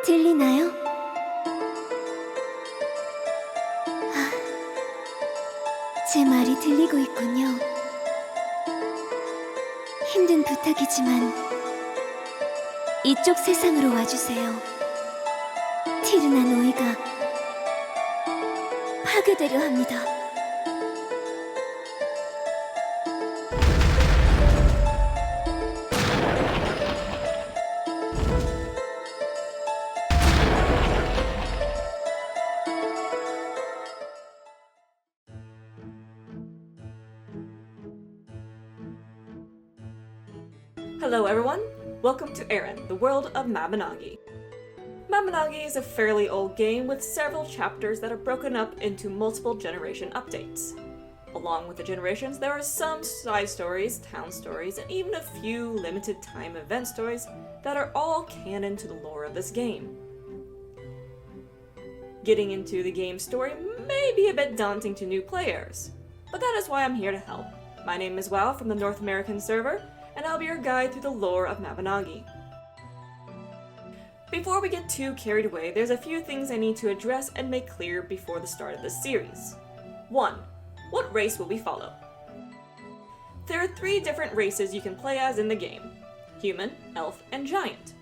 들리나요? 제 말이 들리고 있군요. 힘든 부탁이지만 이쪽 세상으로 와주세요. 티르나 노예가 파괴되려 합니다. Hello everyone, welcome to Erin, the world of Mabinogi. Mabinogi is a fairly old game with several chapters that are broken up into multiple generation updates. Along with the generations, there are some side stories, town stories, and even a few limited time event stories that are all canon to the lore of this game. Getting into the game's story may be a bit daunting to new players, but that is why I'm here to help. My name is Wow from the North American server, and I'll be your guide through the lore of Mabinogi. Before we get too carried away, there's a few things I need to address and make clear before the start of this series. 1. What race will we follow? There are 3 different races you can play as in the game: human, elf, and giant.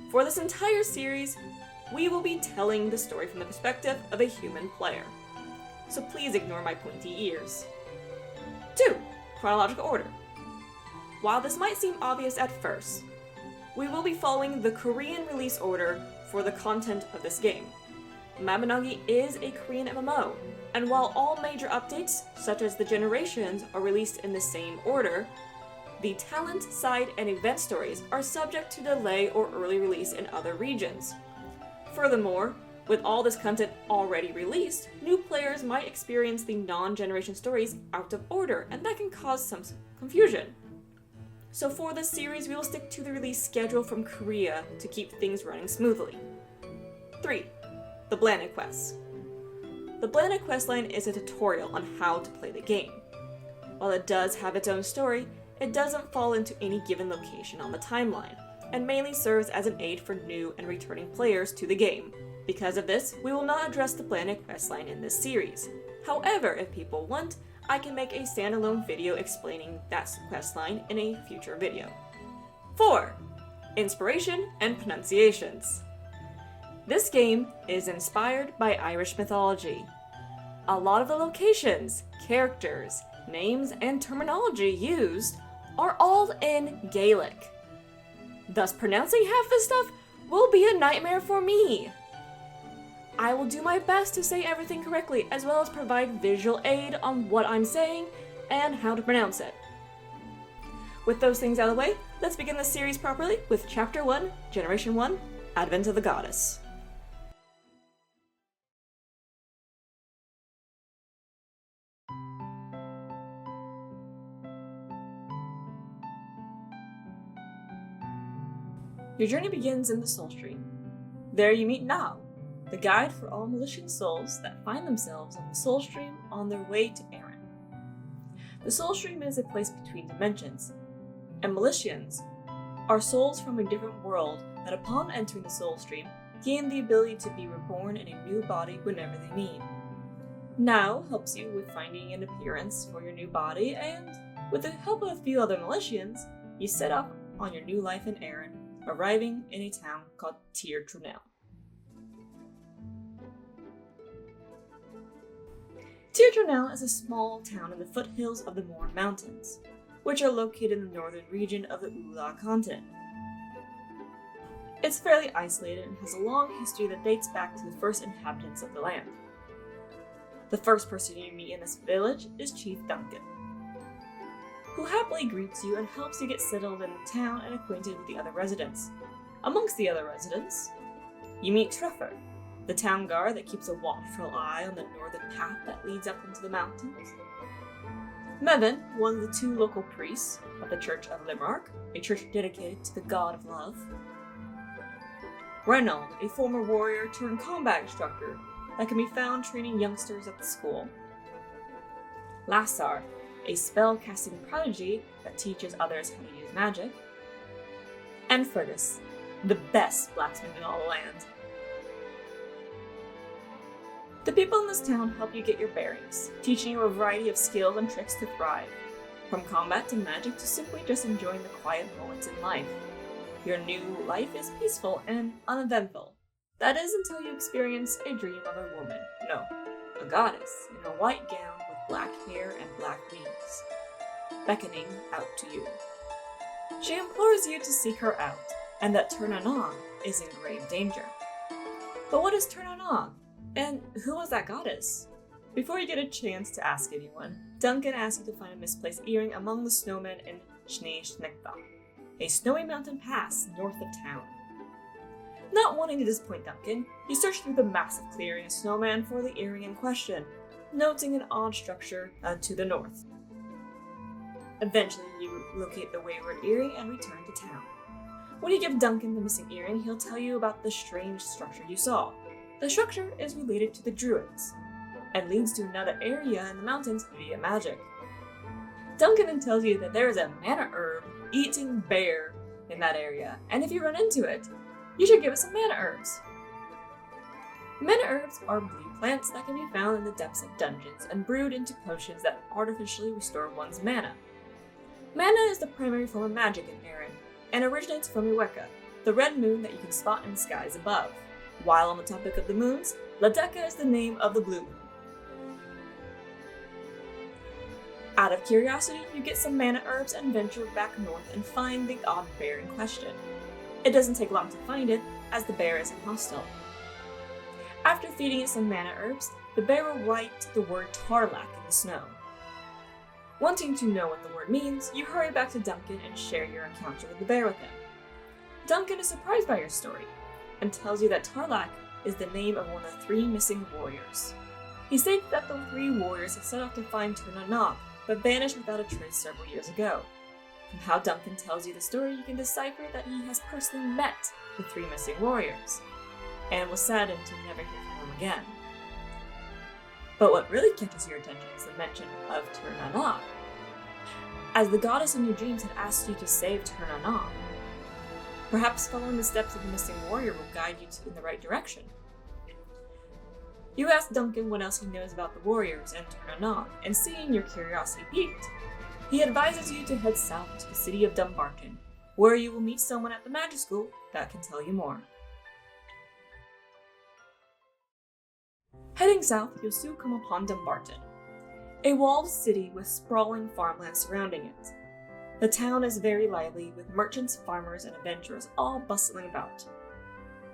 For this entire series, we will be telling the story from the perspective of a human player, so please ignore my pointy ears. 2. Chronological order. While this might seem obvious at first, we will be following the Korean release order for the content of this game. Mabinogi is a Korean MMO, and while all major updates, such as the generations, are released in the same order, the talent, side, and event stories are subject to delay or early release in other regions. Furthermore, with all this content already released, new players might experience the non-generation stories out of order, and that can cause some confusion. So for this series, we will stick to the release schedule from Korea to keep things running smoothly. 3. The Blanna Quest. The Blanna questline is a tutorial on how to play the game. While it does have its own story, it doesn't fall into any given location on the timeline, and mainly serves as an aid for new and returning players to the game. Because of this, we will not address the Blanna questline in this series. However, if people want, I can make a standalone video explaining that questline in a future video. 4. Inspiration and pronunciations. This game is inspired by Irish mythology. A lot of the locations, characters, names, and terminology used are all in Gaelic. Thus, pronouncing half this stuff will be a nightmare for me. I will do my best to say everything correctly, as well as provide visual aid on what I'm saying and how to pronounce it. With those things out of the way, let's begin the series properly with Chapter 1, Generation 1, Advent of the Goddess. Your journey begins in the Soul Stream. There you meet Nao, the guide for all Militian souls that find themselves on the Soul Stream on their way to Erin. The Soul Stream is a place between dimensions, and Militians are souls from a different world that upon entering the Soul Stream gain the ability to be reborn in a new body whenever they need. Nao helps you with finding an appearance for your new body, and with the help of a few other Militians, you set off on your new life in Erin, arriving in a town called TheBadger. TheBadger is a small town in the foothills of the Morrighan Mountains, which are located in the northern region of the Ula continent. It's fairly isolated and has a long history that dates back to the first inhabitants of the land. The first person you meet in this village is Chief Duncan, who happily greets you and helps you get settled in the town and acquainted with the other residents. Amongst the other residents, you meet Trevor, the town guard that keeps a watchful eye on the northern path that leads up into the mountains. Mevin, one of the 2 local priests of the Church of Limerick, a church dedicated to the god of love. Reynold, a former warrior turned combat instructor that can be found training youngsters at the school. Lassar, a spell-casting prodigy that teaches others how to use magic. and Fergus, the best blacksmith in all the land. The people in this town help you get your bearings, teaching you a variety of skills and tricks to thrive, from combat to magic to simply just enjoying the quiet moments in life. Your new life is peaceful and uneventful. That is until you experience a dream of a woman. No, a goddess in a white gown with black hair and black wings, beckoning out to you. She implores you to seek her out, and that Tarlach is in grave danger. But what is Tarlach? And who was that goddess? Before you get a chance to ask anyone, Duncan asks you to find a misplaced earring among the snowmen in Schnee-Schnekta, a snowy mountain pass north of town. Not wanting to disappoint Duncan, you search through the massive clearing of snowman for the earring in question, noting an odd structure to the north. Eventually, you locate the wayward earring and return to town. When you give Duncan the missing earring, he'll tell you about the strange structure you saw. The structure is related to the Druids, and leads to another area in the mountains via magic. Duncan then tells you that there is a mana herb eating bear in that area, and if you run into it, you should give it some mana herbs. Mana herbs are blue plants that can be found in the depths of dungeons and brewed into potions that artificially restore one's mana. Mana is the primary form of magic in Erin, and originates from Iweka, the red moon that you can spot in the skies above. While on the topic of the moons, Ladeka is the name of the blue moon. Out of curiosity, you get some mana herbs and venture back north and find the odd bear in question. It doesn't take long to find it, as the bear isn't hostile. After feeding it some mana herbs, the bear will write the word Tarlach in the snow. Wanting to know what the word means, you hurry back to Duncan and share your encounter with the bear with him. Duncan is surprised by your story, and tells you that Tarlach is the name of one of the 3 missing warriors. He states that the 3 warriors had set off to find Tarlach, but vanished without a trace several years ago. From how Duncan tells you the story, you can decipher that he has personally met the 3 missing warriors, and was saddened to never hear from them again. But what really catches your attention is the mention of Tarlach, as the goddess in your dreams had asked you to save Tarlach. Perhaps following the steps of the missing warrior will guide you in the right direction. You ask Duncan what else he knows about the warriors and Tarlach, and seeing your curiosity piqued, he advises you to head south to the city of Dunbarton, where you will meet someone at the magic school that can tell you more. Heading south, you'll soon come upon Dunbarton, a walled city with sprawling farmland surrounding it. The town is very lively, with merchants, farmers, and adventurers all bustling about.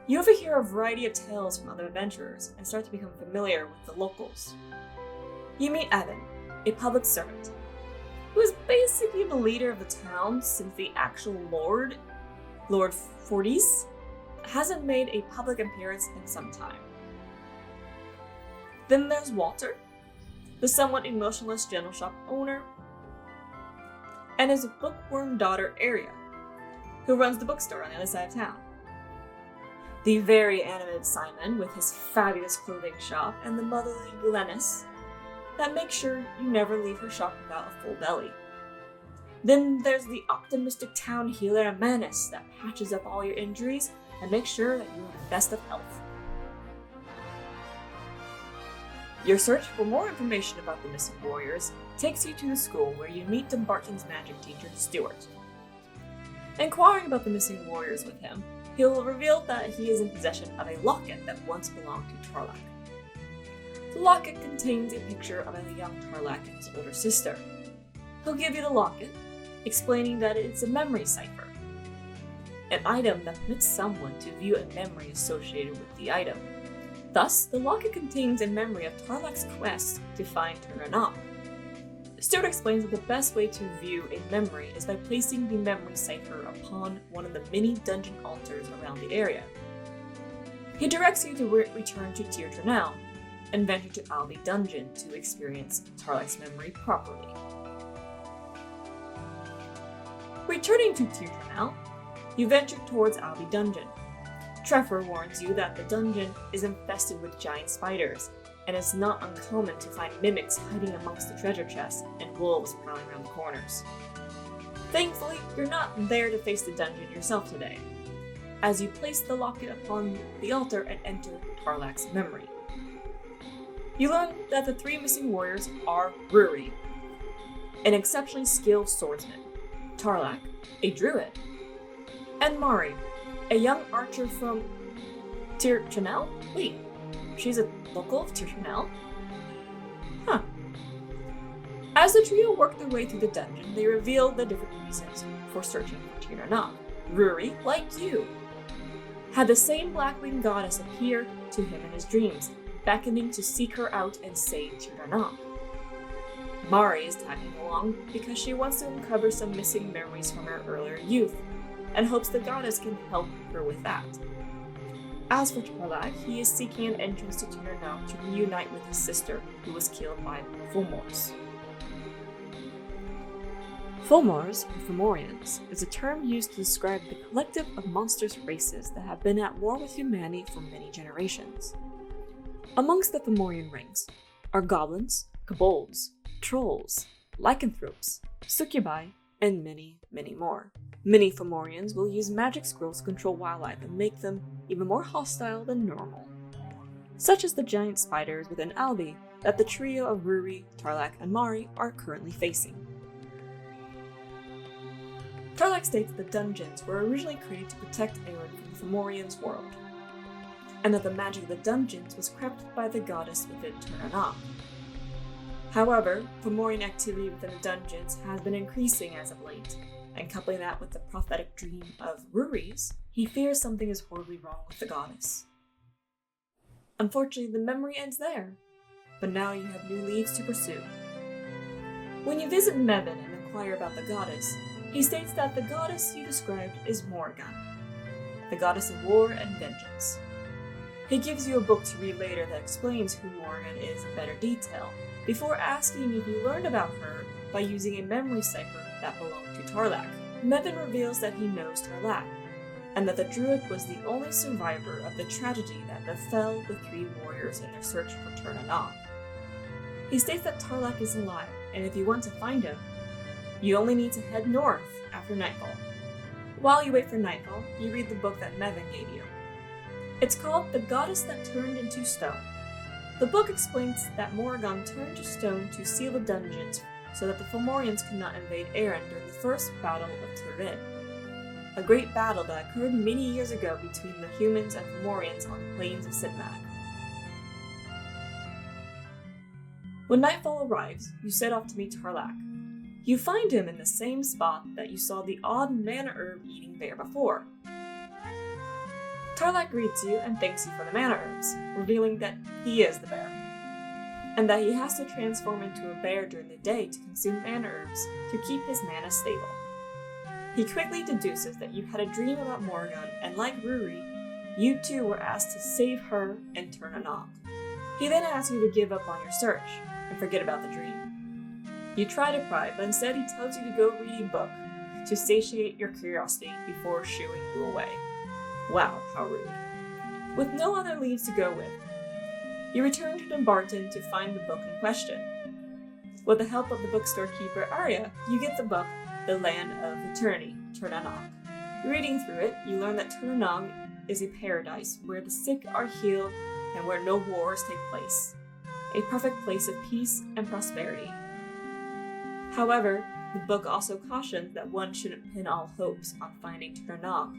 You overhear a variety of tales from other adventurers and start to become familiar with the locals. You meet Evan, a public servant, who is basically the leader of the town since the actual Lord Fortis, hasn't made a public appearance in some time. Then there's Walter, the somewhat emotionless general shop owner, and his bookworm daughter Aria, who runs the bookstore on the other side of town. The very animated Simon with his fabulous clothing shop, and the motherly Glennis that makes sure you never leave her shop without a full belly. Then there's the optimistic town healer Manus that patches up all your injuries and makes sure that you're in the best of health. Your search for more information about the missing warriors takes you to the school where you meet Dunbarton's magic teacher, Stuart. Inquiring about the missing warriors with him, he'll reveal that he is in possession of a locket that once belonged to Tarlach. The locket contains a picture of a young Tarlach and his older sister. He'll give you the locket, explaining that it's a memory cipher, an item that permits someone to view a memory associated with the item. Thus, the locket contains a memory of Tarlach's quest to find Tarlach. Stuart explains that the best way to view a memory is by placing the memory cipher upon one of the many dungeon altars around the area. He directs you to return to Tir Ternal and venture to Albi Dungeon to experience Tarlach's memory properly. Returning to Tir Ternal, you venture towards Albi Dungeon. Trevor warns you that the dungeon is infested with giant spiders, and it's not uncommon to find mimics hiding amongst the treasure chests and wolves prowling around the corners. Thankfully, you're not there to face the dungeon yourself today, as you place the locket upon the altar and enter Tarlach's memory. You learn that the three missing warriors are Ruri, an exceptionally skilled swordsman, Tarlach, a druid, and Mari, a young archer from Tir-Chanel? Wait, she's a local of Tir-Chanel? Huh. As the trio work their way through the dungeon, they reveal the different reasons for searching for Tir-Chanel. Ruri, like you, had the same Blackwing goddess appear to him in his dreams, beckoning to seek her out and save Tir-Chanel. Mari is tagging along because she wants to uncover some missing memories from her earlier youth, and hopes the goddess can help her with that. As for Tarlach, he is seeking an entrance to Tir-Chanel to reunite with his sister, who was killed by Fomors. Fomors, or Fomorians, is a term used to describe the collective of monstrous races that have been at war with humanity for many generations. Amongst the Fomorian ranks are goblins, kobolds, trolls, lycanthropes, succubi, and many, many more. Many Fomorians will use magic scrolls to control wildlife and make them even more hostile than normal, such as the giant spiders within Albi that the trio of Ruri, Tarlach, and Mari are currently facing. Tarlach states that the dungeons were originally created to protect Aaron from the Fomorians' world, and that the magic of the dungeons was corrupted by the goddess within Tir-Chanel. However, Fomorian activity within the dungeons has been increasing as of late, and coupling that with the prophetic dream of Ruri's, he fears something is horribly wrong with the goddess. Unfortunately, the memory ends there, but now you have new leads to pursue. When you visit Mabin and inquire about the goddess, he states that the goddess you described is Morrighan, the goddess of war and vengeance. He gives you a book to read later that explains who Morrighan is in better detail, before asking if you learned about her by using a memory cipher that belonged to Tarlach. Mabin reveals that he knows Tarlach, and that the druid was the only survivor of the tragedy that befell the three warriors in their search for Tir-Chanel. He states that Tarlach is alive, and if you want to find him, you only need to head north after nightfall. While you wait for nightfall, you read the book that Mabin gave you. It's called The Goddess That Turned into Stone. The book explains that Morrighan turned to stone to seal the dungeons so that the Fomorians could not invade Erin during the first Battle of Turin, a great battle that occurred many years ago between the humans and Fomorians on the plains of Sitmag. When nightfall arrives, you set off to meet Tarlach. You find him in the same spot that you saw the odd mana herb eating bear before. Tarlach greets you and thanks you for the mana herbs, revealing that he is the bear, and that he has to transform into a bear during the day to consume mana herbs to keep his mana stable. He quickly deduces that you had a dream about Morrighan, and like Ruri, you too were asked to save her and Tir-Chanel. He then asks you to give up on your search and forget about the dream. You try to pry, but instead he tells you to go read a book to satiate your curiosity before shooing you away. Wow, how rude. With no other leads to go with, you return to Dunbarton to find the book in question. With the help of the bookstore keeper Arya, you get the book, The Land of Eternity, Tir-Chanel. Reading through it, you learn that Tir-Chanel is a paradise where the sick are healed and where no wars take place. A perfect place of peace and prosperity. However, the book also cautions that one shouldn't pin all hopes on finding Tir-Chanel,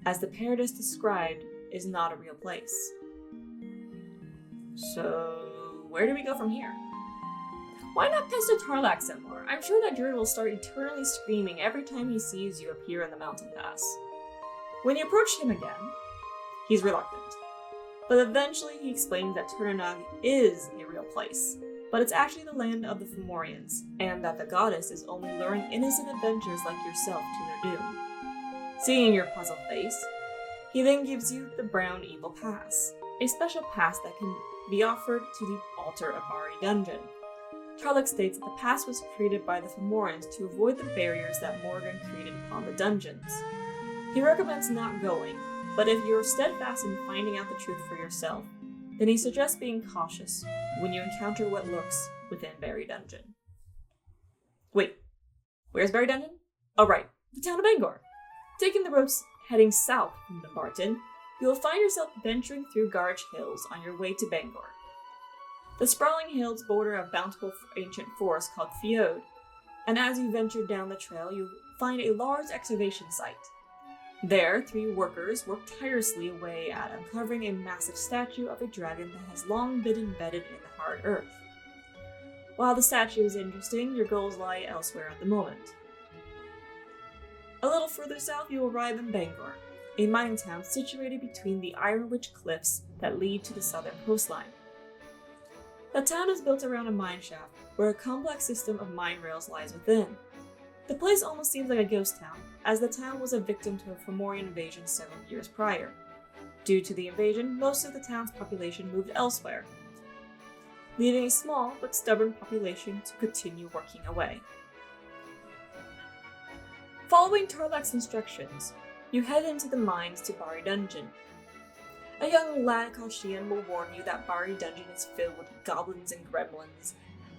as the paradise described is not a real place. So, where do we go from here? Why not pester Tarlach some more? I'm sure that druid will start eternally screaming every time he sees you appear in the mountain pass. When you approach him again, he's reluctant. But eventually he explains that Tir-Chanel is a real place, but it's actually the land of the Fomorians, and that the goddess is only luring innocent adventurers like yourself to their doom. Seeing your puzzled face, he then gives you the Brown Evil Pass, a special pass that can be offered to the altar of Mari Dungeon. Tarlach states that the pass was created by the Fomorians to avoid the barriers that Morrighan created upon the dungeons. He recommends not going, but if you're steadfast in finding out the truth for yourself, then he suggests being cautious when you encounter what lurks within Berry Dungeon. Wait, where's Berry Dungeon? Alright, the town of Bangor. Taking the roads heading south from Dunbarton, you will find yourself venturing through Garge Hills on your way to Bangor. The sprawling hills border a bountiful ancient forest called Fiod, and as you venture down the trail, you find a large excavation site. There, 3 workers work tirelessly away at uncovering a massive statue of a dragon that has long been embedded in the hard earth. While the statue is interesting, your goals lie elsewhere at the moment. A little further south, you arrive in Bangor, a mining town situated between the Iron-rich cliffs that lead to the southern coastline. The town is built around a mine shaft, where a complex system of mine rails lies within. The place almost seems like a ghost town, as the town was a victim to a Fomorian invasion several years prior. Due to the invasion, most of the town's population moved elsewhere, leaving a small but stubborn population to continue working away. Following Tarlach's instructions, you head into the mines to Bari Dungeon. A young lad called Shian will warn you that Bari Dungeon is filled with goblins and gremlins,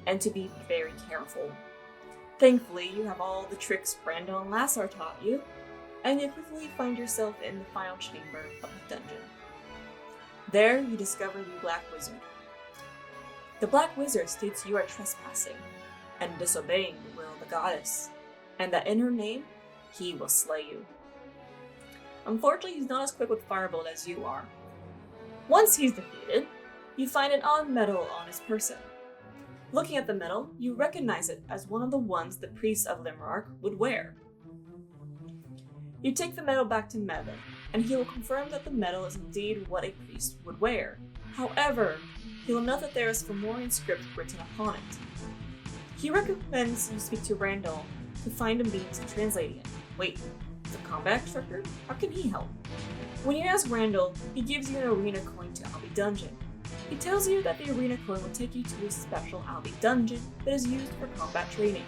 and to be very careful. Thankfully, you have all the tricks Brandon and Lassar taught you, and you quickly find yourself in the final chamber of the dungeon. There, you discover the Black Wizard. The Black Wizard states you are trespassing and disobeying the will of the goddess, and that in her name, he will slay you. Unfortunately, he's not as quick with Firebolt as you are. Once he's defeated, you find an odd medal on his person. Looking at the medal, you recognize it as one of the ones the priests of Limerick would wear. You take the medal back to Mevin, and he will confirm that the medal is indeed what a priest would wear. However, he will note that there is Fomorian script written upon it. He recommends you speak to Randall to find a means of translating it. Wait, the combat instructor? How can he help? When you ask Randall, he gives you an arena coin to Albi Dungeon. He tells you that the arena coin will take you to a special Albi dungeon that is used for combat training.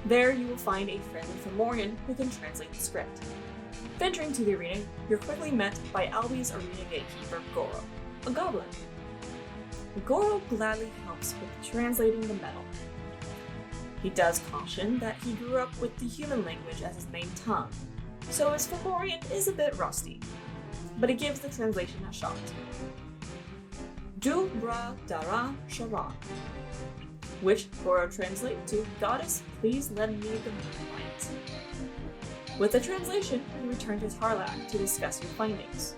There you will find a friendly Fomorian who can translate the script. Venturing to the arena, you're quickly met by Albi's arena gatekeeper, Goro, a goblin. Goro gladly helps with translating the medal. He does caution that he grew up with the human language as his main tongue, so his Fomorian is a bit rusty, but he gives the translation a shot. Dul Bra Dara Sharan, which Goro translates to, "Goddess, please lend me the moonlight." With the translation, you return to Tarlach to discuss your findings.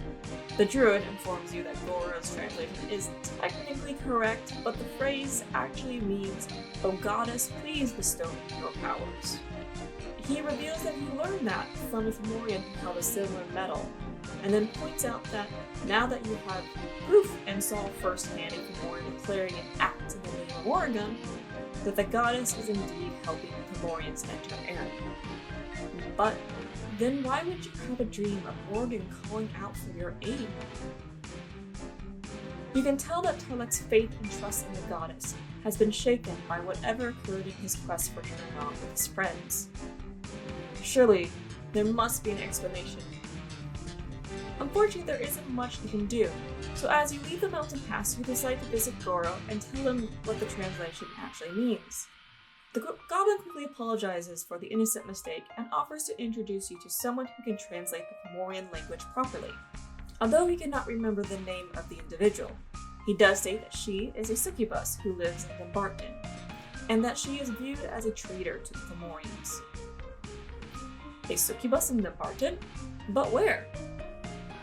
The druid informs you that Goro's translation is technically correct, but the phrase actually means, "Oh goddess, please bestow me your powers." He reveals that he learned that from a Fomorian who held a similar medal, and then points out that now that you have proof and saw firsthand a Fomorian declaring an act in the name of Morrighan, that the goddess is indeed helping the Fomorians enter Erin. But then why would you have a dream of Morrighan calling out for your aid? You can tell that Tarlach's faith and trust in the goddess has been shaken by whatever occurred in his quest for Tarlach with his friends. Surely, there must be an explanation. Unfortunately, there isn't much you can do, so as you leave the mountain pass, you decide to visit Goro and tell him what the translation actually means. The goblin quickly apologizes for the innocent mistake and offers to introduce you to someone who can translate the Fomorian language properly. Although he cannot remember the name of the individual, he does say that she is a Succubus who lives in Dunbarton, and that she is viewed as a traitor to the Fomorians. A Succubus in Dunbarton? But where?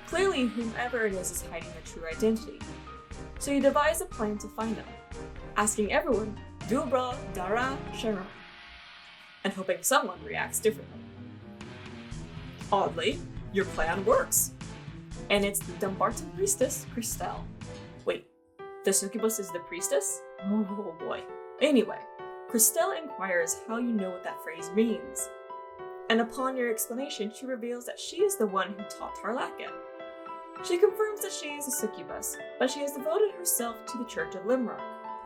Clearly, whomever it is hiding their true identity. So you devise a plan to find them, asking everyone, Dulbra Dara Sharon, and hoping someone reacts differently. Oddly, your plan works, and it's the Dunbarton priestess, Christelle. Wait, the Succubus is the priestess? Oh boy. Anyway, Christelle inquires how you know what that phrase means, and upon your explanation, she reveals that she is the one who taught Tarlach it. She confirms that she is a Succubus, but she has devoted herself to the Church of Limerick.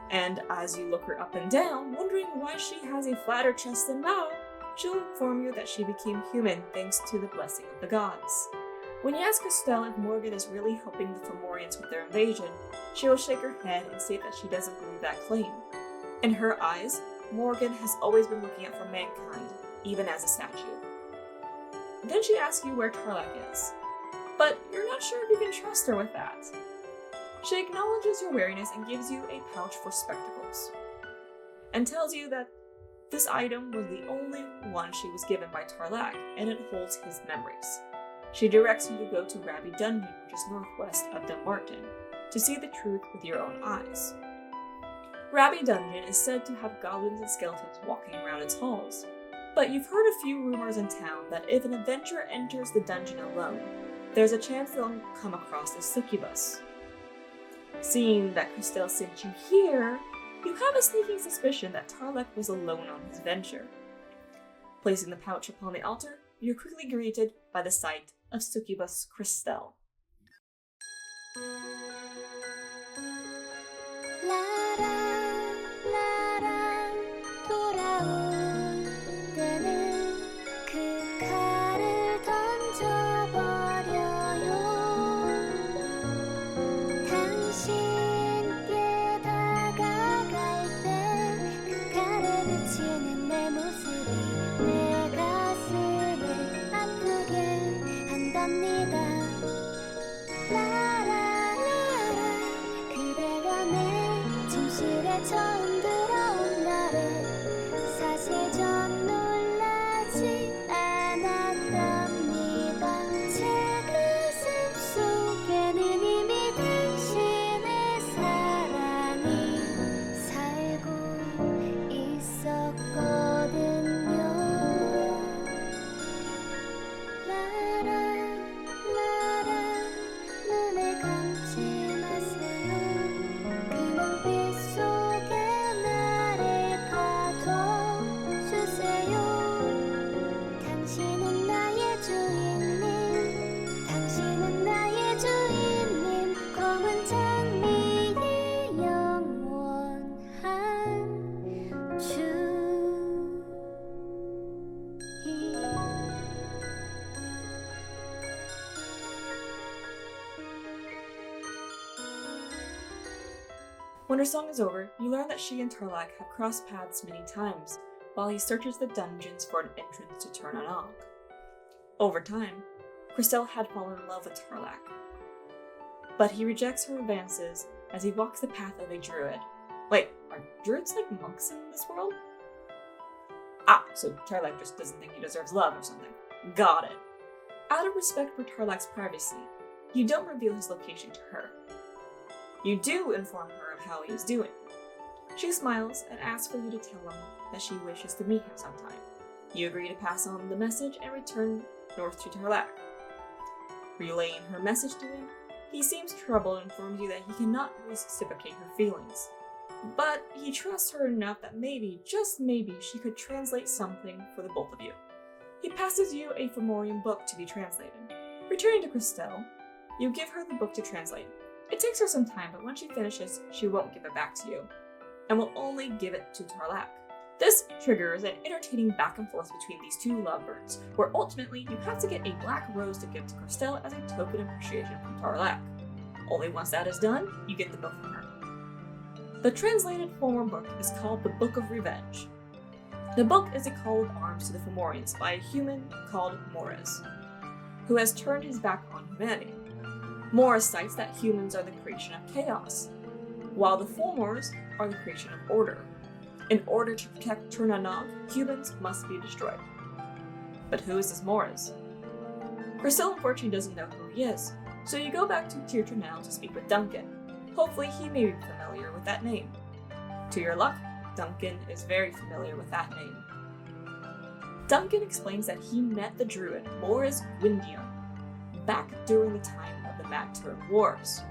And as you look her up and down, wondering why she has a flatter chest than thou, she'll inform you that she became human thanks to the blessing of the gods. When you ask Christelle if Morrighan is really helping the Fomorians with their invasion, she will shake her head and state that she doesn't believe that claim. In her eyes, Morrighan has always been looking out for mankind, even as a statue. Then she asks you where Tarlach is, but you're not sure if you can trust her with that. She acknowledges your wariness and gives you a pouch for spectacles, and tells you that this item was the only one she was given by Tarlach, and it holds his memories. She directs you to go to Rabbi Dungeon, which is northwest of Dunbarton, to see the truth with your own eyes. Rabbi Dungeon is said to have goblins and skeletons walking around its halls, but you've heard a few rumors in town that if an adventurer enters the dungeon alone, there's a chance they'll come across a succubus. Seeing that Christelle sent you here, you have a sneaking suspicion that Tarlach was alone on his venture. Placing the pouch upon the altar, you're quickly greeted by the sight of Succubus Christelle. 처음 들어온 날에 사실 전 놀라지 않았답니다. 제 가슴 속에는 이미 당신의 사랑이 살고 있었거든요. 라라 라라 눈을 감지 마세요. 그 눈빛 속에 나를 가둬주세요. 당신은 나의 주인님, 당신은 나의 주인님. 검은 장미의 영원한 주인. When her song is over, you learn that she and Tarlach have crossed paths many times, while he searches the dungeons for an entrance to Tarlach. Over time, Christelle had fallen in love with Tarlach, but he rejects her advances as he walks the path of a druid. Wait, are druids like monks in this world? Ah, so Tarlach just doesn't think he deserves love or something. Got it. Out of respect for Tarlach's privacy, you don't reveal his location to her. You do inform her of how he is doing. She smiles and asks for you to tell him that she wishes to meet him sometime. You agree to pass on the message and return north to Tarlach. Relaying her message to him, he seems troubled and informs you that he cannot reciprocate her feelings. But he trusts her enough that maybe, just maybe, she could translate something for the both of you. He passes you a Fomorian book to be translated. Returning to Christelle, you give her the book to translate. It takes her some time, but when she finishes, she won't give it back to you, and will only give it to Tarlach. This triggers an entertaining back and forth between these two lovebirds, where ultimately you have to get a black rose to give to Christelle as a token of appreciation from Tarlach. Only once that is done, you get the book from her. The translated Fomor book is called the Book of Revenge. The book is a call of arms to the Fomorians by a human called Morrighan, who has turned his back on humanity. Morrighan cites that humans are the creation of chaos, while the Fomors are the creation of order. In order to protect Tarlach, humans must be destroyed. But who is this Morrighan? Christelle unfortunately doesn't know who he is, so you go back to Tirtra now to speak with Duncan. Hopefully he may be familiar with that name. To your luck, Duncan is very familiar with that name. Duncan explains that he met the druid Morrighan Windion back during the time of the Mad Turn Wars.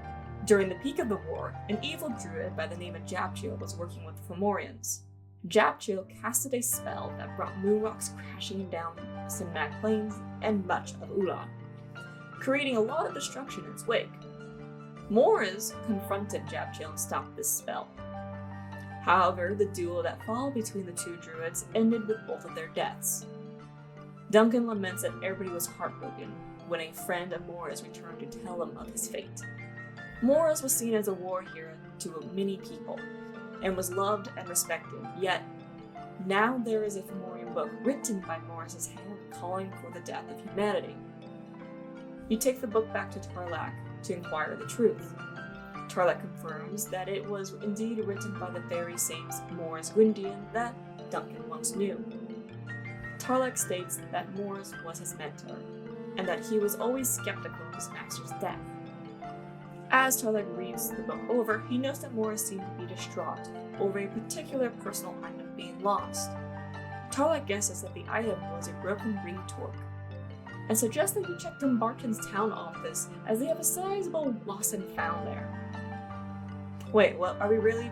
During the peak of the war, an evil druid by the name of Japchiel was working with the Fomorians. Japchiel casted a spell that brought moon rocks crashing down Sinmac Plains and much of Ulan, creating a lot of destruction in its wake. Morrighan confronted Japchiel and stopped this spell. However, the duel that followed between the two druids ended with both of their deaths. Duncan laments that everybody was heartbroken when a friend of Morrighan returned to tell him of his fate. Morrighan was seen as a war hero to many people, and was loved and respected, yet now there is a Fomorian book written by Morris's hand calling for the death of humanity. You take the book back to Tarlach to inquire the truth. Tarlach confirms that it was indeed written by the very same Morrighan Gwydion that Duncan once knew. Tarlach states that Morrighan was his mentor, and that he was always skeptical of his master's death. As Tarlach reads the book over, he notes that Morrighan seemed to be distraught over a particular personal item being lost. Tarlach guesses that the item was a broken ring torque, and suggests that you check Dunbarton's town office, as they have a sizable lost and found there. Wait, what? Are we really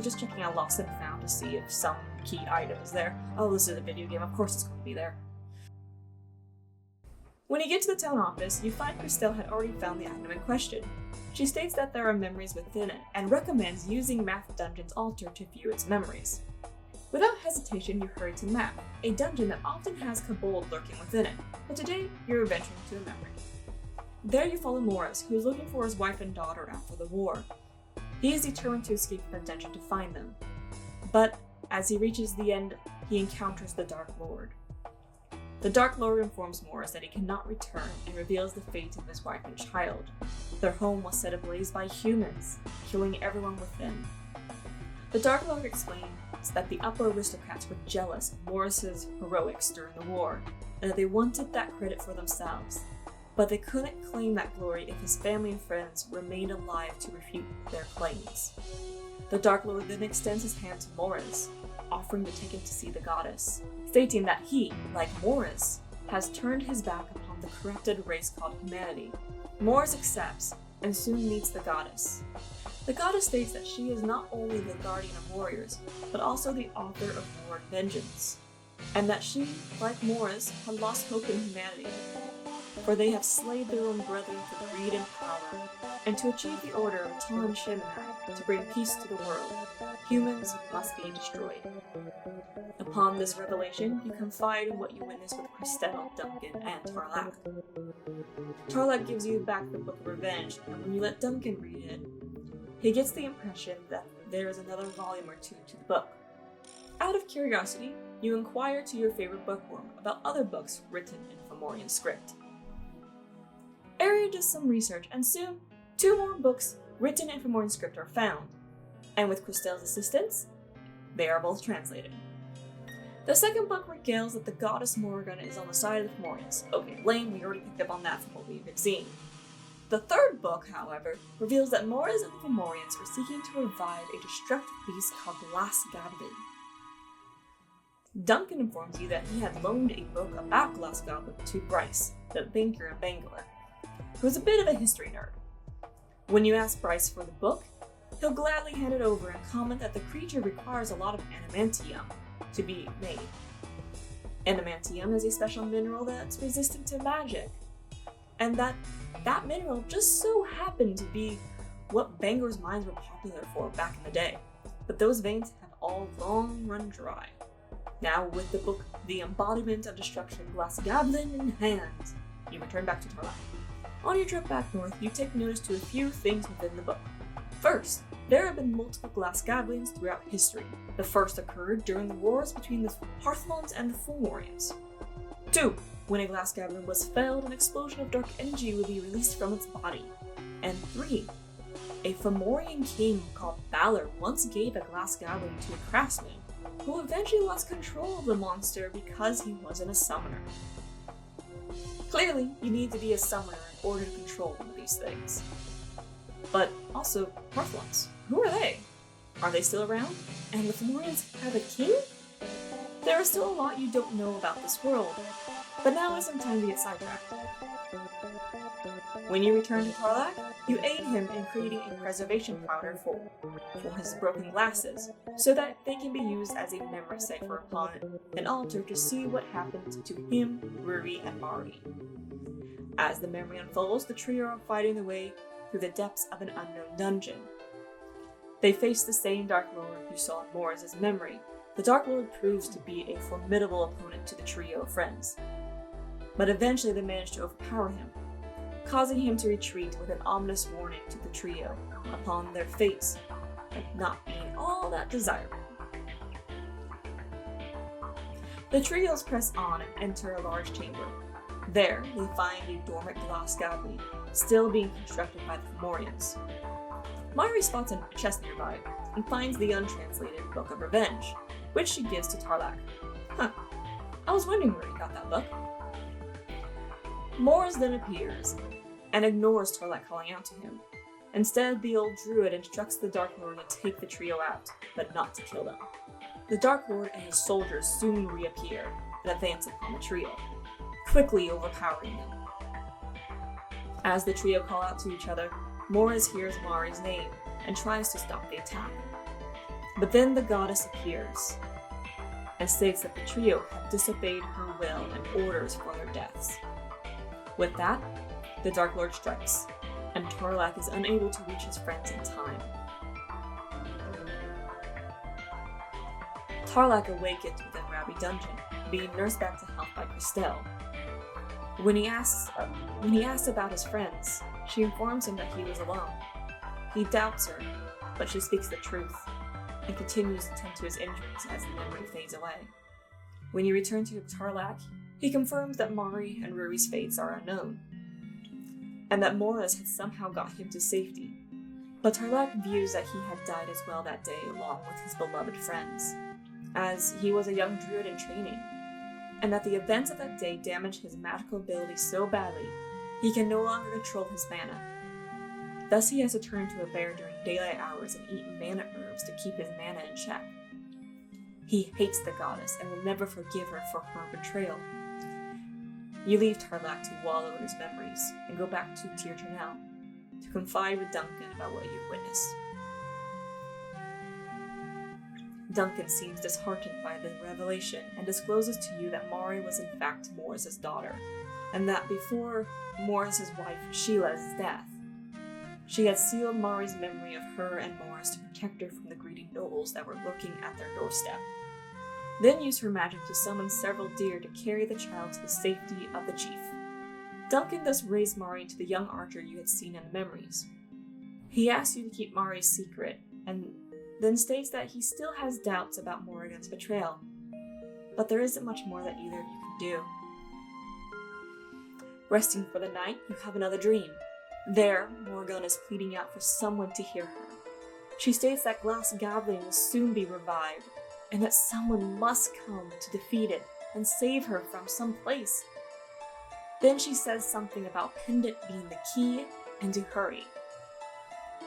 just checking out lost and found to see if some key item is there? Oh, this is a video game, of course it's going to be there. When you get to the town office, you find Christelle had already found the item in question. She states that there are memories within it, and recommends using Math Dungeon's altar to view its memories. Without hesitation, you hurry to Map, a dungeon that often has kobold lurking within it, but today you're venturing to a memory. There you follow Morrighan, who is looking for his wife and daughter after the war. He is determined to escape the dungeon to find them, but as he reaches the end, he encounters the Dark Lord. The Dark Lord informs Morrighan that he cannot return and reveals the fate of his wife and child. Their home was set ablaze by humans, killing everyone within. The Dark Lord explains that the upper aristocrats were jealous of Morris's heroics during the war, and that they wanted that credit for themselves, but they couldn't claim that glory if his family and friends remained alive to refute their claims. The Dark Lord then extends his hand to Morrighan, offering to take him to see the goddess, stating that he, like Morrighan, has turned his back upon the corrupted race called humanity. Morrighan accepts, and soon meets the goddess. The goddess states that she is not only the guardian of warriors, but also the author of war and vengeance, and that she, like Morrighan, had lost hope in humanity, for they have slayed their own brethren for greed and power, and to achieve the order of Tan Sheminai, to bring peace to the world, humans must be destroyed. Upon this revelation, you confide in what you witness with Christelle, Duncan, and Tarlach. Tarlach gives you back the Book of Revenge, and when you let Duncan read it, he gets the impression that there is another volume or two to the book. Out of curiosity, you inquire to your favorite bookworm about other books written in Fomorian script. Arya does some research, and soon, 2 more books written in Fomorian script are found, and with Christelle's assistance, they are both translated. The second book regales that the goddess Morrighan is on the side of the Fomorians. Okay, lame, we already picked up on that from what we've been seeing. The third book, however, reveals that Morrighan and the Fomorians are seeking to revive a destructive beast called Glas Ghaibhleann. Duncan informs you that he had loaned a book about Glas Ghaibhleann to Bryce, the banker in Bangor, who is a bit of a history nerd. When you ask Bryce for the book, he'll gladly hand it over and comment that the creature requires a lot of adamantium to be made. Adamantium is a special mineral that's resistant to magic, and that mineral just so happened to be what Bangor's mines were popular for back in the day, but those veins have all long run dry. Now, with the book The Embodiment of Destruction, Glas Ghaibhleann in hand, you return back to Tarlach. On your trip back north, you take notice to a few things within the book. First, there have been multiple Glas Ghaibhleanns throughout history. The first occurred during the wars between the Hearthlawns and the Fomorians. 2. When a Glas Ghaibhleann was felled, an explosion of dark energy would be released from its body. And 3. A Fomorian king called Balor once gave a Glas Ghaibhleann to a craftsman, who eventually lost control of the monster because he wasn't a summoner. Clearly, you need to be a summoner in order to control one of these things. But also, Hearthlawns. Who are they? Are they still around? And the Fomorians have a king? There is still a lot you don't know about this world, but now is some time to get sidetracked. When you return to Tarlach, you aid him in creating a preservation powder for his broken glasses, so that they can be used as a memory cipher upon an altar to see what happened to him, Ruri, and Mari. As the memory unfolds, the trio are fighting their way through the depths of an unknown dungeon. They face the same Dark Lord you saw in Morris's memory. The Dark Lord proves to be a formidable opponent to the trio of friends, but eventually they manage to overpower him, causing him to retreat with an ominous warning to the trio upon their fates not being all that desirable. The trios press on and enter a large chamber. There, they find a dormant Glas Ghaibhleann, still being constructed by the Fomorians. Mari spots a chest nearby and finds the untranslated Book of Revenge, which she gives to Tarlach. Huh, I was wondering where he got that book. Morris then appears and ignores Tarlach calling out to him. Instead, the old druid instructs the Dark Lord to take the trio out, but not to kill them. The Dark Lord and his soldiers soon reappear and advance upon the trio, quickly overpowering them. As the trio call out to each other, Morris hears Mari's name and tries to stop the attack. But then the goddess appears and states that the trio have disobeyed her will and orders for their deaths. With that, the Dark Lord strikes, and Tarlach is unable to reach his friends in time. Tarlach awakens within Rabbi Dungeon, being nursed back to health by Christelle. When he asks about his friends, she informs him that he was alone. He doubts her, but she speaks the truth, and continues to tend to his injuries as the memory fades away. When he returns to Tarlach, he confirms that Mari and Ruri's fates are unknown, and that Morris had somehow got him to safety. But Tarlach views that he had died as well that day along with his beloved friends, as he was a young druid in training, and that the events of that day damaged his magical ability so badly he can no longer control his mana. Thus he has to turn to a bear during daylight hours and eat mana herbs to keep his mana in check. He hates the goddess and will never forgive her for her betrayal. You leave Tarlach to wallow in his memories and go back to Tir Turnell to confide with Duncan about what you've witnessed. Duncan seems disheartened by the revelation and discloses to you that Mari was in fact Morris's daughter, and that before Morris's wife Sheila's death, she had sealed Mari's memory of her and Morris to protect her from the greedy nobles that were lurking at their doorstep. Then used her magic to summon several deer to carry the child to the safety of the chief. Duncan thus raised Mari into the young archer you had seen in the memories. He asks you to keep Mari's secret, and then states that he still has doubts about Morrigan's betrayal, but there isn't much more that either of you can do. Resting for the night, you have another dream. There, Morrighan is pleading out for someone to hear her. She states that Glas Ghaibhleann will soon be revived, and that someone must come to defeat it and save her from some place. Then she says something about Pendant being the key and to hurry.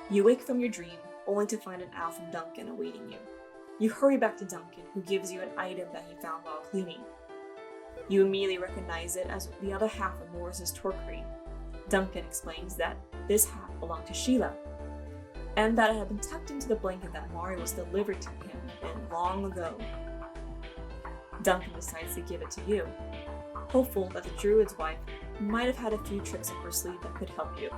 You wake from your dream, only to find an owl from Duncan awaiting you. You hurry back to Duncan, who gives you an item that he found while cleaning. You immediately recognize it as the other half of Morris's torquerie. Duncan explains that this half belonged to Sheila, and that it had been tucked into the blanket that Mari was delivered to him long ago. Duncan decides to give it to you, hopeful that the druid's wife might have had a few tricks up her sleeve that could help you.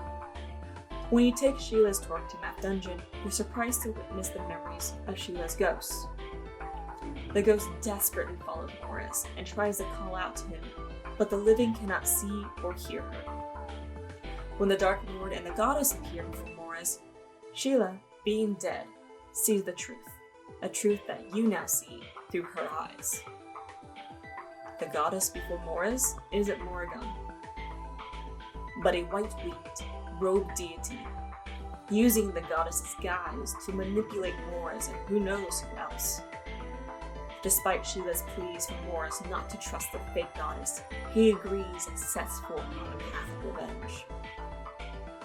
When you take Sheila's torque to Map Dungeon, you're surprised to witness the memories of Sheila's ghost. The ghost desperately follows Morris and tries to call out to him, but the living cannot see or hear her. When the Dark Lord and the goddess appear before Morris, Sheila, being dead, sees the truth, a truth that you now see through her eyes. The goddess before Morris isn't Morrighan, but a white-winged, robed deity, using the goddess's guise to manipulate Morris and who knows who else. Despite Sheila's pleas for Morris not to trust the fake goddess, he agrees and sets forth on a path of revenge.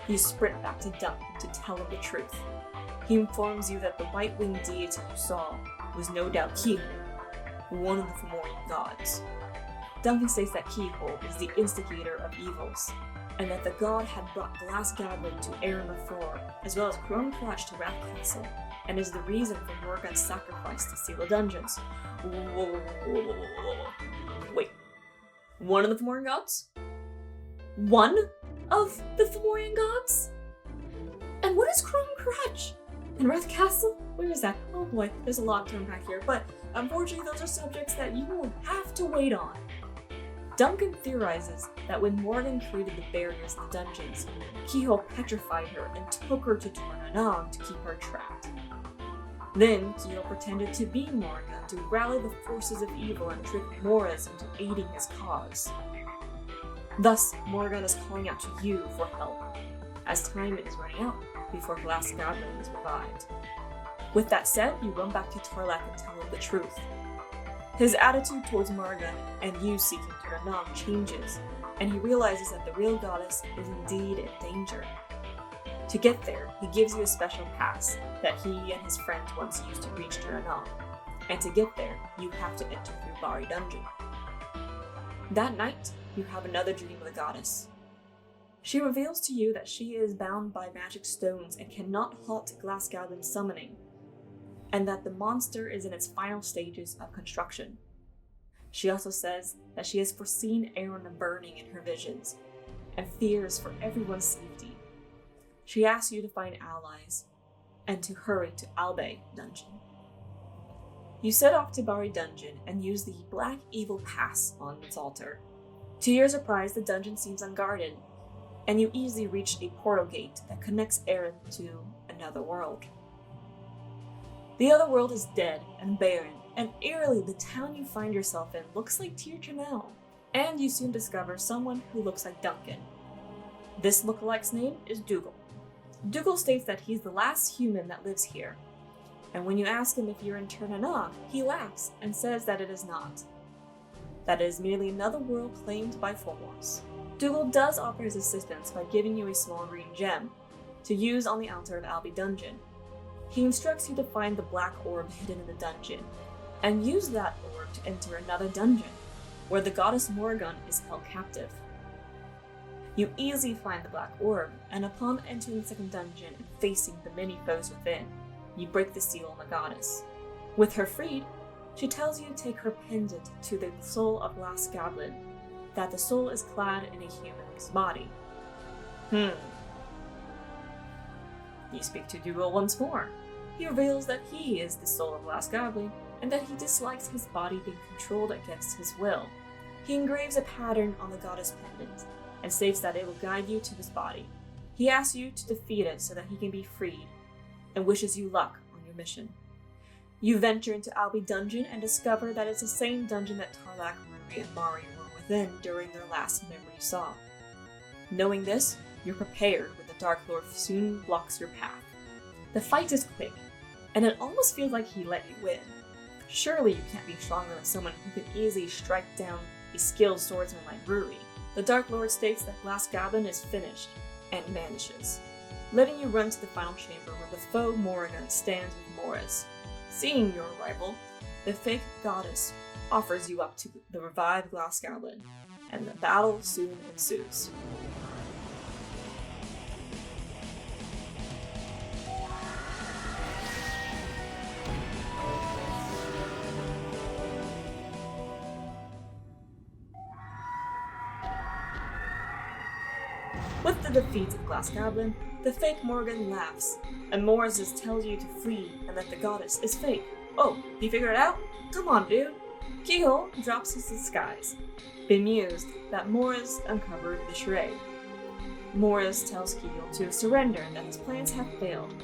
You sprint back to Duncan to tell him the truth. He informs you that the white-winged deity you saw was no doubt Keyhole, one of the Fomorian gods. Duncan states that Keyhole is the instigator of evils, and that the god had brought Glas Ghaibhleann to Erin Lafleur, as well as Chrome Crutch to Wrath Castle, and is the reason for Morrigan's sacrifice to seal the dungeons. Wait, one of the Fomorian gods? One of the Fomorian gods? And what is Chrome Crutch? And Wrath Castle? Where is that? Oh boy, there's a lot to unpack here, but unfortunately those are subjects that you will have to wait on. Duncan theorizes that when Morrighan created the barriers in the dungeons, Keyhole petrified her and took her to Tornanong to keep her trapped. Then Keel pretended to be Morrighan to rally the forces of evil and trick Morris into aiding his cause. Thus, Morrighan is calling out to you for help, as time is running out before Glas Ghaibhleann is revived. With that said, you run back to Tarlach and tell him the truth. His attitude towards Morrighan and you seeking Tarlach changes, and he realizes that the real goddess is indeed in danger. To get there, he gives you a special pass that he and his friends once used to reach Tarlach, and to get there, you have to enter through Bari Dungeon. That night, you have another dream of the goddess. She reveals to you that she is bound by magic stones and cannot halt Glas Ghaibhleann's summoning, and that the monster is in its final stages of construction. She also says that she has foreseen Aaron burning in her visions, and fears for everyone's safety. She asks you to find allies, and to hurry to Albe Dungeon. You set off to Bari Dungeon and use the Black Evil Pass on its altar. To your surprise, the dungeon seems unguarded, and you easily reach a portal gate that connects Aaron to another world. The other world is dead and barren, and eerily the town you find yourself in looks like TH1, and you soon discover someone who looks like Duncan. This lookalike's name is Dougal. Dougal states that he's the last human that lives here, and when you ask him if you're in Tarlach, he laughs and says that it is not. That it is merely another world claimed by Fomors. Dougal does offer his assistance by giving you a small green gem to use on the altar of Albe Dungeon. He instructs you to find the black orb hidden in the dungeon, and use that orb to enter another dungeon, where the goddess Morrighan is held captive. You easily find the black orb, and upon entering the second dungeon and facing the many foes within, you break the seal on the goddess. With her freed, she tells you to take her pendant to the Soll of Glas Ghaibhleann, that the soul is clad in a human's body. You speak to Dougal once more. He reveals that he is the Soul of Glas Ghaibhleann, and that he dislikes his body being controlled against his will. He engraves a pattern on the goddess pendant, and states that it will guide you to his body. He asks you to defeat it so that he can be freed, and wishes you luck on your mission. You venture into Albe Dungeon and discover that it's the same dungeon that Tarlach, Reni, and Mari were within during their last memory saw. Knowing this, you're prepared when the Dark Lord soon blocks your path. The fight is quick, and it almost feels like he let you win. Surely you can't be stronger than someone who can easily strike down a skilled swordsman like Ruri. The Dark Lord states that Glas Ghaibhleann is finished, and vanishes, letting you run to the final chamber where the foe Morrighan stands with Morris. Seeing your arrival, the fake goddess offers you up to the revived Glas Ghaibhleann, and the battle soon ensues. With the defeat of Glas Ghaibhleann, the fake Morrighan laughs, and Morris tells you to flee and that the goddess is fake. Oh, you figured it out? Come on, dude! Keel drops his disguise, bemused that Morris uncovered the charade. Morris tells Keel to surrender and that his plans have failed,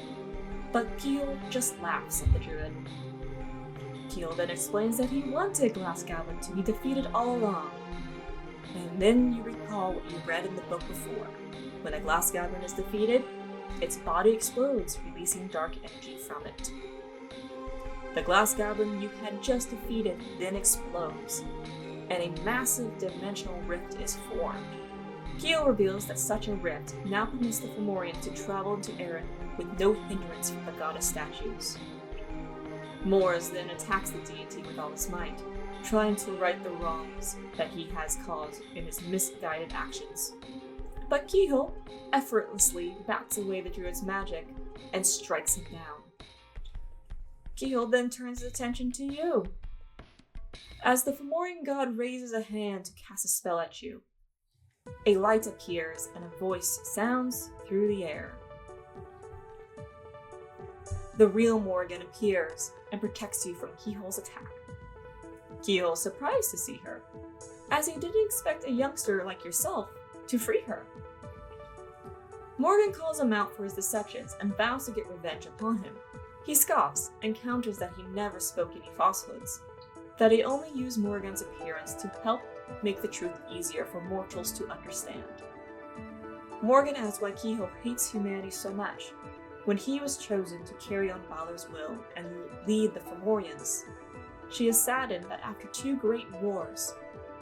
but Keel just laughs at the druid. Keel then explains that he wanted Glas Ghaibhleann to be defeated all along. And then you recall what you read in the book before. When a Glas Ghaibhleann is defeated, its body explodes, releasing dark energy from it. The Glas Ghaibhleann you had just defeated then explodes, and a massive dimensional rift is formed. Keel reveals that such a rift now permits the Fomorian to travel into Erin with no hindrance from the goddess statues. Morris then attacks the deity with all his might, trying to right the wrongs that he has caused in his misguided actions. But Keel effortlessly bats away the druid's magic and strikes him down. Keel then turns his attention to you, as the Fomorian god raises a hand to cast a spell at you. A light appears and a voice sounds through the air. The real Morrighan appears and protects you from Keel's attack. Keel is surprised to see her, as he didn't expect a youngster like yourself to free her. Morrighan calls him out for his deceptions and vows to get revenge upon him. He scoffs and counters that he never spoke any falsehoods, that he only used Morrighan's appearance to help make the truth easier for mortals to understand. Morrighan asks why Kehoe hates humanity so much, when he was chosen to carry on Balor's will and lead the Fomorians. She is saddened that after 2 great wars,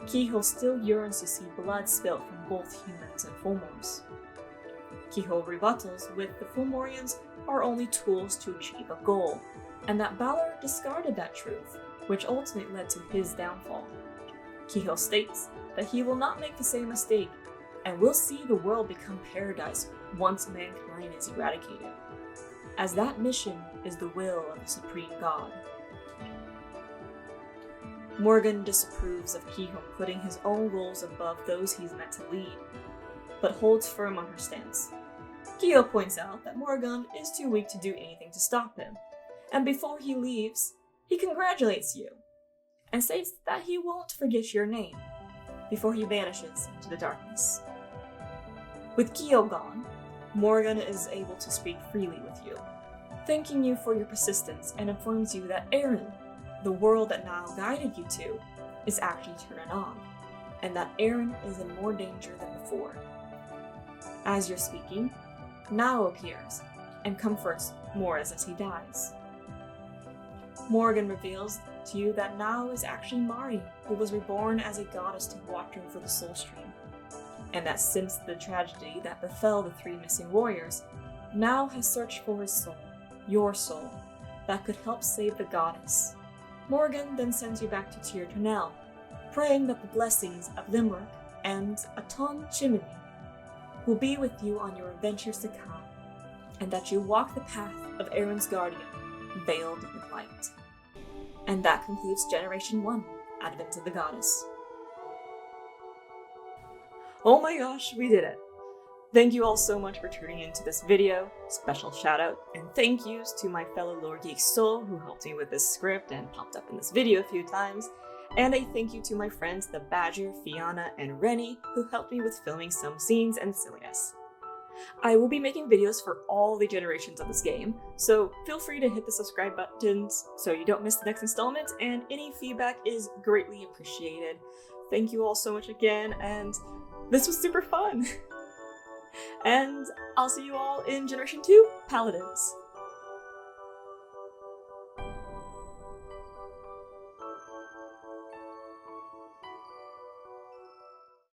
Kehoe still yearns to see blood spilt from both humans and Fomors. Kehoe rebuttals with the Fomorians are only tools to achieve a goal, and that Balor discarded that truth, which ultimately led to his downfall. Kehoe states that he will not make the same mistake, and will see the world become paradise once mankind is eradicated, as that mission is the will of the Supreme God. Morrighan disapproves of Kehoe putting his own goals above those he's meant to lead, but holds firm on her stance. Kehoe points out that Morrighan is too weak to do anything to stop him, and before he leaves, he congratulates you, and states that he won't forget your name, before he vanishes into the darkness. With Kehoe gone, Morrighan is able to speak freely with you, thanking you for your persistence, and informs you that Erin, the world that Niall guided you to, is actually turning on, and that Erin is in more danger than before. As you're speaking, Niall appears, and comforts Morris as he dies. Morrighan reveals to you that Niall is actually Mari, who was reborn as a goddess to watch over the soul stream, and that since the tragedy that befell the 3 missing warriors, Niall has searched for his soul, your soul, that could help save the goddess. Morrighan then sends you back to Tir Turnell, praying that the blessings of Limerick and Aton Chimney will be with you on your adventures to come, and that you walk the path of Erin's guardian, veiled with light. And that concludes Generation 1, Advent of the Goddess. Oh my gosh, we did it! Thank you all so much for tuning into this video. Special shout out and thank yous to my fellow lore geek Soll, who helped me with this script and popped up in this video a few times. And a thank you to my friends TheBadger, Fianna, and Reni, who helped me with filming some scenes and silliness. I will be making videos for all the generations of this game, so feel free to hit the subscribe buttons so you don't miss the next installment, and any feedback is greatly appreciated. Thank you all so much again, and this was super fun! And I'll see you all in Generation 2, Paladins.